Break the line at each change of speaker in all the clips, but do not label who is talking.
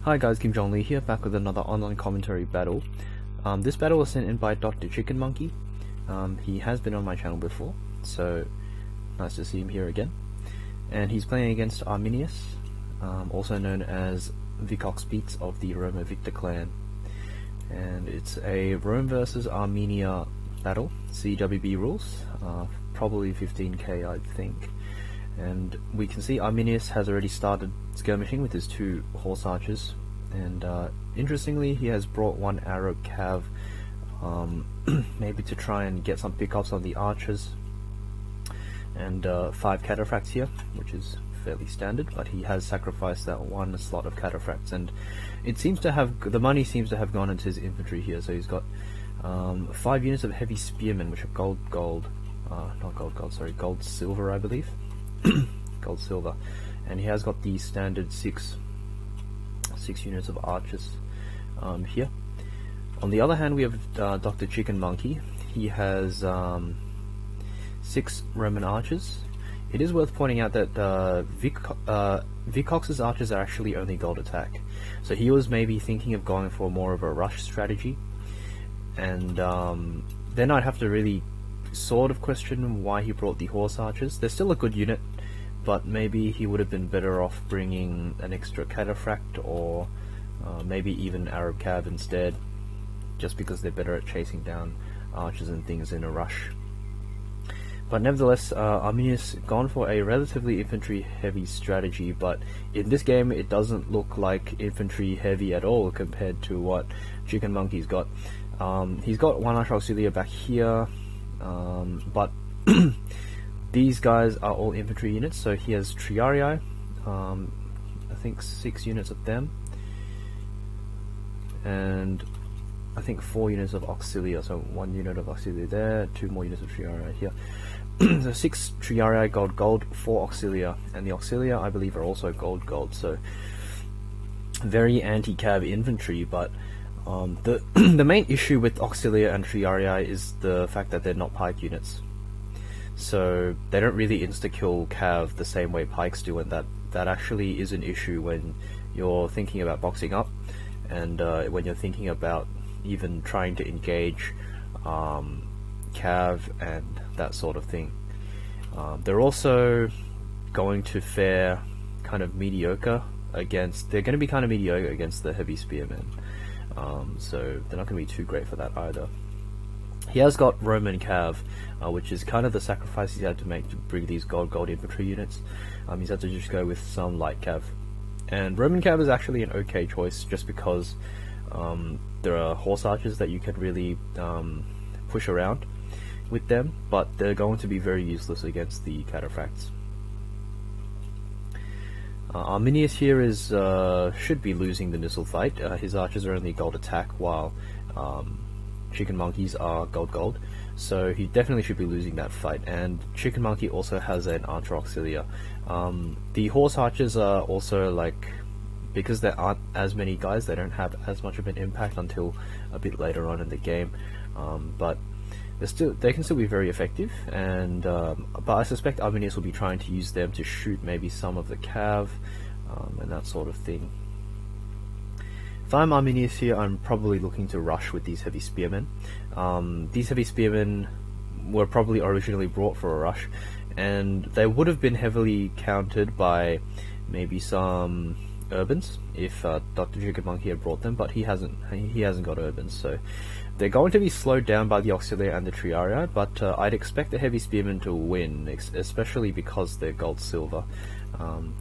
Hi guys, Kim Jong Lee here, back with another online commentary battle. This battle was sent in by DrChickenMonkey. He has been on my channel before, so nice to see him here again. And he's playing against Arminius, also known as Vicoxbeats of the Roma Victor clan. And it's a Rome versus Armenia battle, CWB rules, probably 15k I think. And we can see Arminius has already started skirmishing with his two horse archers, and interestingly he has brought one Arab cav, maybe to try and get some pickups on the archers, and 5 cataphracts here, which is fairly standard, but he has sacrificed that one slot of cataphracts, and it seems to have, the money seems to have gone into his infantry here. So he's got 5 units of heavy spearmen, which are gold silver I believe. Gold silver, and he has got the standard 6 units of archers here. On the other hand, we have DrChickenMonkey. He has 6 Roman archers. It is worth pointing out that Vicox's archers are actually only gold attack, so he was maybe thinking of going for more of a rush strategy, and then I'd have to really sort of question why he brought the horse archers. They're still a good unit, but maybe he would have been better off bringing an extra cataphract, or maybe even Arab cav instead, just because they're better at chasing down archers and things in a rush. But nevertheless, Arminius gone for a relatively infantry heavy strategy, but in this game it doesn't look like infantry heavy at all compared to what DrChickenMonkey's got. He's got one archer auxiliary back here, but these guys are all infantry units. So he has Triarii, I think 6 units of them, and I think 4 units of auxilia, so 1 unit of auxilia there, 2 more units of Triarii here. So 6 Triarii gold, 4 auxilia, and the auxilia I believe are also gold, so very anti-cav infantry. But the main issue with auxilia and Triarii is the fact that they're not pike units, so they don't really insta-kill cav the same way pikes do, and that actually is an issue when you're thinking about boxing up, and when you're thinking about even trying to engage cav and that sort of thing. They're also going to fare kind of mediocre against, they're going to be kind of mediocre against the heavy spearmen, so they're not going to be too great for that either. He has got Roman cav, which is kind of the sacrifice he's had to make to bring these gold infantry units. He's had to just go with some light cav, and Roman cav is actually an okay choice, just because there are horse archers that you can really push around with them, but they're going to be very useless against the cataphracts. Arminius here is should be losing the missile fight. His archers are only gold attack, while DrChickenMonkey's are gold, so he definitely should be losing that fight. And DrChickenMonkey also has an archer auxilia. The horse archers are also, like, because there aren't as many guys, they don't have as much of an impact until a bit later on in the game, but they can still be very effective, and but I suspect Arminius will be trying to use them to shoot maybe some of the cav and that sort of thing. If I'm Arminius here, I'm probably looking to rush with these heavy spearmen. These heavy spearmen were probably originally brought for a rush, and they would have been heavily countered by maybe some urbans if DrChickenMonkey had brought them, but he hasn't got urbans, so they're going to be slowed down by the auxilia and the Triarii. But I'd expect the heavy spearmen to win, especially because they're gold silver.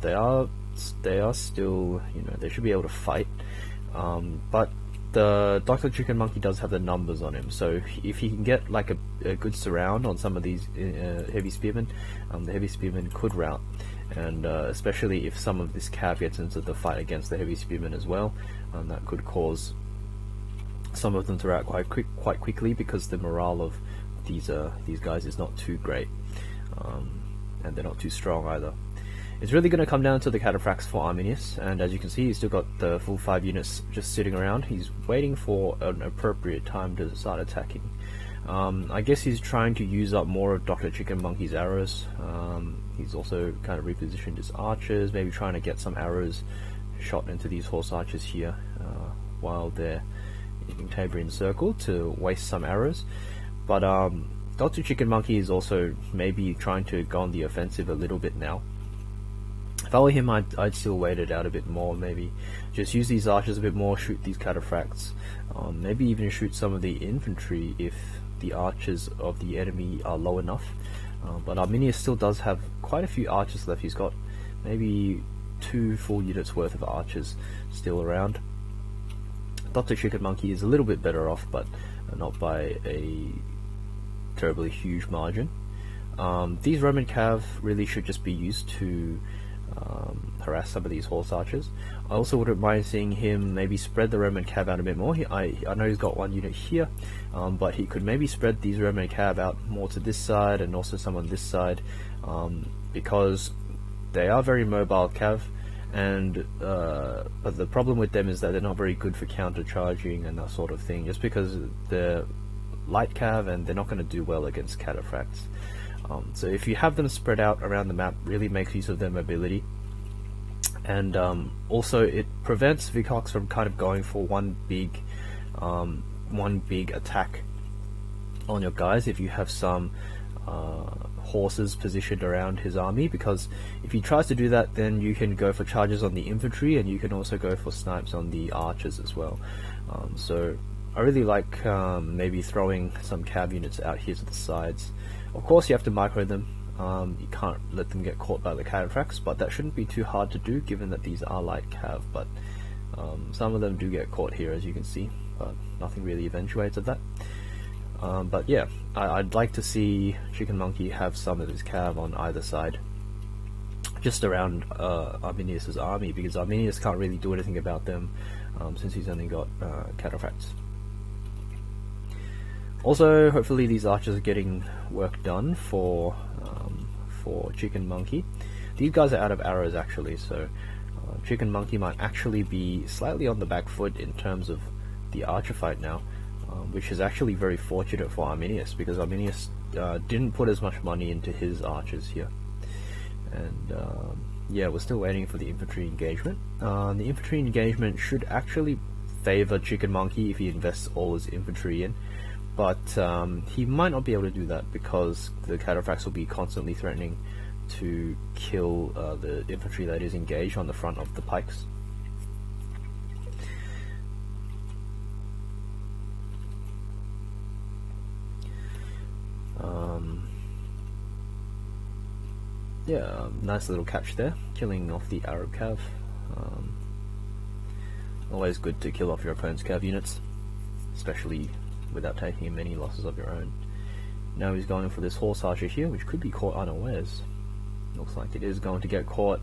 They are still, you know, they should be able to fight, but the DrChickenMonkey does have the numbers on him, so if he can get like a good surround on some of these heavy spearmen, the heavy spearmen could rout, and especially if some of this cav gets into the fight against the heavy spearmen as well, that could cause some of them to rout quite quickly, because the morale of these guys is not too great, and they're not too strong either. It's really going to come down to the cataphracts for Arminius, and as you can see, he's still got the full 5 units just sitting around. He's waiting for an appropriate time to start attacking. I guess he's trying to use up more of DrChickenMonkey's arrows. He's also kind of repositioned his archers, maybe trying to get some arrows shot into these horse archers here while they're in Tabrian circle to waste some arrows. But DrChickenMonkey is also maybe trying to go on the offensive a little bit now. If I were him, I'd still wait it out a bit more, maybe just use these archers a bit more, shoot these cataphracts, maybe even shoot some of the infantry if the archers of the enemy are low enough. But Arminius still does have quite a few archers left. He's got maybe 2 full units worth of archers still around. DrChickenMonkey is a little bit better off, but not by a terribly huge margin. These Roman cav really should just be used to harass some of these horse archers. I also wouldn't mind seeing him maybe spread the Roman cav out a bit more. I know he's got 1 unit here, but he could maybe spread these Roman cav out more to this side and also some on this side, because they are very mobile cav, and but the problem with them is that they're not very good for counter-charging and that sort of thing, just because they're light cav and they're not going to do well against cataphracts. So if you have them spread out around the map, really makes use of their mobility, and also it prevents Vicox from kind of going for one big attack on your guys if you have some horses positioned around his army, because if he tries to do that, then you can go for charges on the infantry and you can also go for snipes on the archers as well. So I really like maybe throwing some cav units out here to the sides. Of course you have to micro them, you can't let them get caught by the cataphracts, but that shouldn't be too hard to do given that these are light cav, but some of them do get caught here, as you can see, but nothing really eventuates of that. But yeah, I'd like to see ChickenMonkey have some of his cav on either side, just around Arminius's army, because Arminius can't really do anything about them since he's only got cataphracts. Also, hopefully these archers are getting work done for ChickenMonkey. These guys are out of arrows actually, so ChickenMonkey might actually be slightly on the back foot in terms of the archer fight now, which is actually very fortunate for Arminius, because Arminius didn't put as much money into his archers here. And yeah, we're still waiting for the infantry engagement. The infantry engagement should actually favor ChickenMonkey if he invests all his infantry in, but he might not be able to do that because the cataphracts will be constantly threatening to kill the infantry that is engaged on the front of the pikes. Yeah, nice little catch there, killing off the Arab cav. Always good to kill off your opponent's cav units, especially without taking many losses of your own. Now he's going for this horse archer here, which could be caught unawares. Looks like it is going to get caught.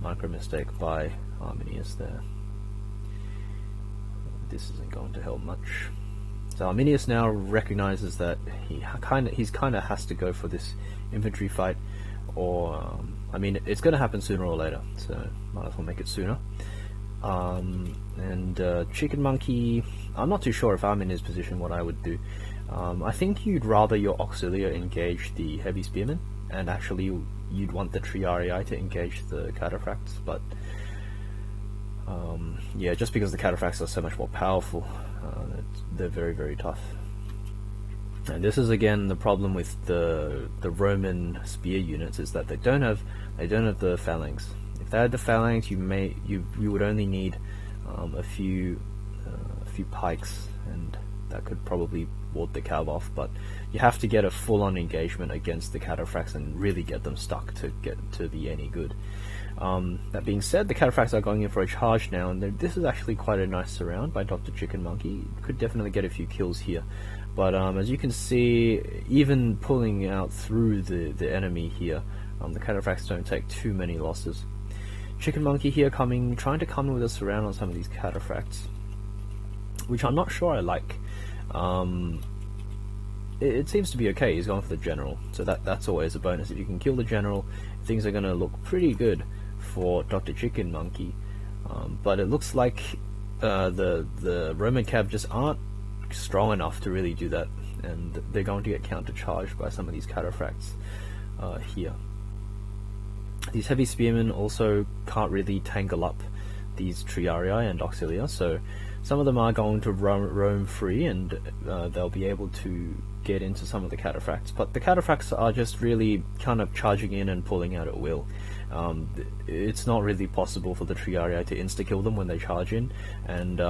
Micro mistake by Arminius there. This isn't going to help much. So Arminius now recognizes that he's kind of has to go for this infantry fight, or I mean, it's going to happen sooner or later, so might as well make it sooner. And ChickenMonkey, I'm not too sure if I'm in his position what I would do. I think you'd rather your auxiliar engage the heavy spearmen, and actually you'd want the Triarii to engage the cataphracts, but yeah, just because the cataphracts are so much more powerful, they're very, very tough. And this is again the problem with the Roman spear units, is that they don't have the phalanx. If they had the phalanx, you would only need a few pikes, and that could probably ward the cav off. But you have to get a full-on engagement against the cataphracts and really get them stuck to get to be any good. That being said, the cataphracts are going in for a charge now, and this is actually quite a nice surround by DrChickenMonkey. Could definitely get a few kills here. But as you can see, even pulling out through the enemy here, the cataphracts don't take too many losses. ChickenMonkey here trying to come in with a surround on some of these cataphracts, which I'm not sure I like. It seems to be okay. He's going for the general, so that's always a bonus. If you can kill the general, things are going to look pretty good for DrChickenMonkey. But it looks like the Roman cav just aren't strong enough to really do that, and they're going to get counter-charged by some of these cataphracts here. These heavy spearmen also can't really tangle up these Triarii and Auxilia, so some of them are going to roam free, and they'll be able to get into some of the cataphracts, but the cataphracts are just really kind of charging in and pulling out at will. It's not really possible for the Triarii to insta-kill them when they charge in, and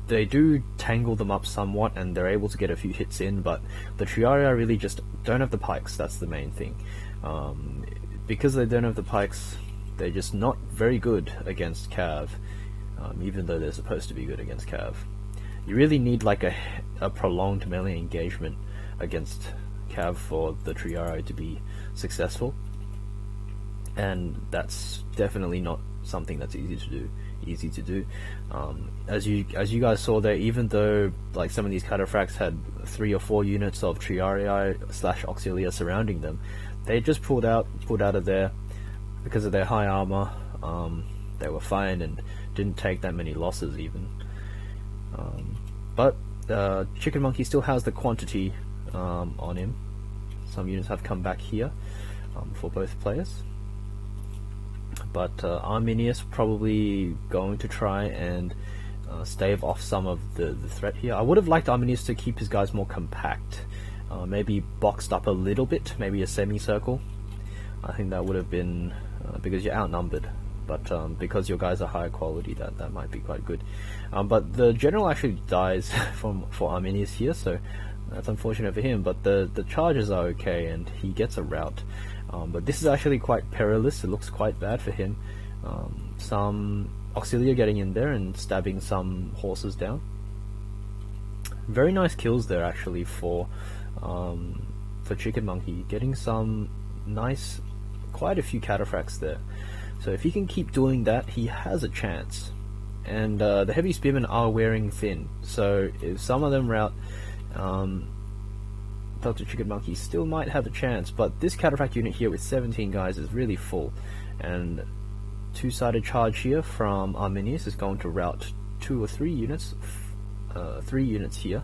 they do tangle them up somewhat, and they're able to get a few hits in, but the Triarii really just don't have the pikes. That's the main thing. Because they don't have the pikes, they're just not very good against Cav, even though they're supposed to be good against Cav. You really need like a prolonged melee engagement against Cav for the Triarii to be successful, and that's definitely not something that's easy to do. As you guys saw there, even though like some of these cataphracts had 3 or 4 units of Triarii / Auxilia surrounding them, they just pulled out of there because of their high armor. They were fine and didn't take that many losses even. But DrChickenMonkey still has the quantity on him. Some units have come back here for both players. But Arminius probably going to try and stave off some of the threat here. I would have liked Arminius to keep his guys more compact, maybe boxed up a little bit, maybe a semicircle. I think that would have been, because you're outnumbered, but because your guys are higher quality, that might be quite good. But the general actually dies for Arminius here, so that's unfortunate for him, but the charges are okay and he gets a rout. But this is actually quite perilous. It looks quite bad for him. Some Auxilia getting in there and stabbing some horses down. Very nice kills there actually for DrChickenMonkey, getting some nice, quite a few cataphracts there. So if he can keep doing that, he has a chance. And the heavy spearmen are wearing thin, so if some of them rout, DrChickenMonkey still might have a chance, but this cataphract unit here with 17 guys is really full, and two-sided charge here from Arminius is going to rout 2 or 3 units, 3 units here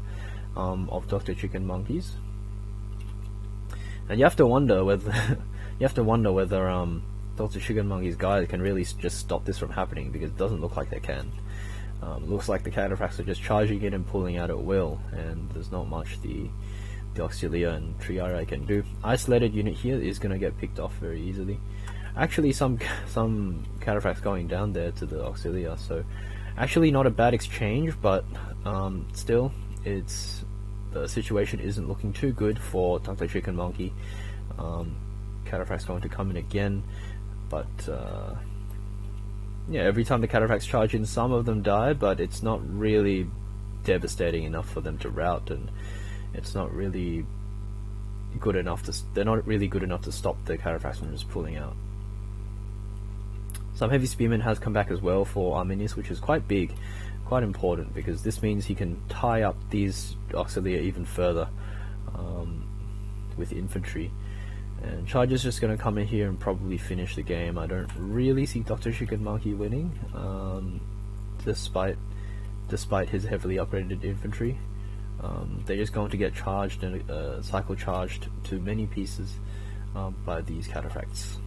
of DrChickenMonkey's, and you have to wonder whether DrChickenMonkey's guys can really just stop this from happening, because it doesn't look like they can. It looks like the cataphracts are just charging in and pulling out at will, and there's not much the Auxilia and Triarii can do. Isolated unit here is going to get picked off very easily. Actually, some cataphracts going down there to the Auxilia, so actually not a bad exchange, but still, the situation isn't looking too good for DrChickenMonkey. Cataphracts going to come in again, but yeah, every time the cataphracts charge in, some of them die, but it's not really devastating enough for them to rout, and it's not really good enough they're not really good enough to stop the cataphracts from just pulling out. Some heavy spearmen has come back as well for Arminius, which is quite big, quite important, because this means he can tie up these Auxilia even further with infantry. And Charger's just going to come in here and probably finish the game. I don't really see DrChickenMonkey winning, despite his heavily upgraded infantry. They're just going to get charged and cycle charged to many pieces by these cataphracts.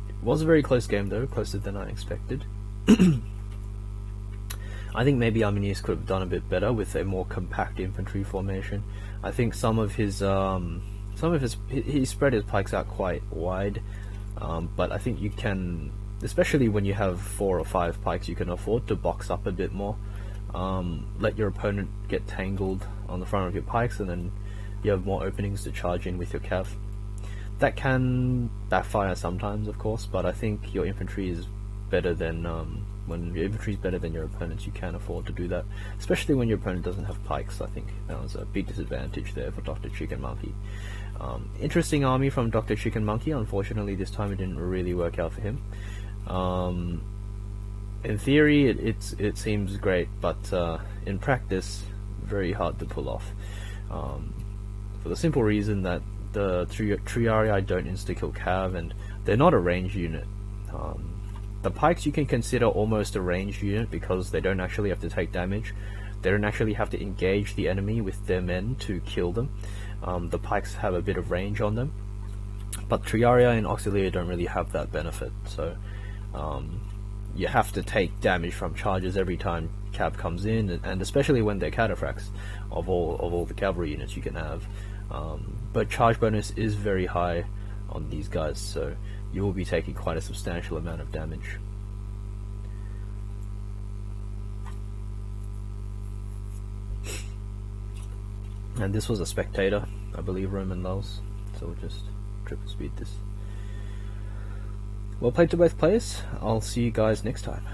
It was a very close game though, closer than I expected. I think maybe Arminius could have done a bit better with a more compact infantry formation. I think he spread his pikes out quite wide, but I think you can, especially when you have 4 or 5 pikes, you can afford to box up a bit more. Let your opponent get tangled on the front of your pikes, and then you have more openings to charge in with your cav. That can backfire sometimes, of course, but I think your infantry is better than when your infantry is better than your opponent's. You can afford to do that, especially when your opponent doesn't have pikes. I think that was a big disadvantage there for DrChickenMonkey. Interesting army from DrChickenMonkey. Unfortunately, this time it didn't really work out for him. In theory, it seems great, but in practice, very hard to pull off. For the simple reason that the Triarii don't insta-kill cav, and they're not a ranged unit. The pikes you can consider almost a ranged unit because they don't actually have to take damage. They don't actually have to engage the enemy with their men to kill them. The pikes have a bit of range on them, but Triarii and Auxilia don't really have that benefit. So you have to take damage from charges every time cav comes in, and especially when they're cataphracts of all the cavalry units you can have. But charge bonus is very high on these guys, so you will be taking quite a substantial amount of damage. And this was a spectator, I believe, Roman lulls, so we'll just triple speed this. Well played to both players. I'll see you guys next time.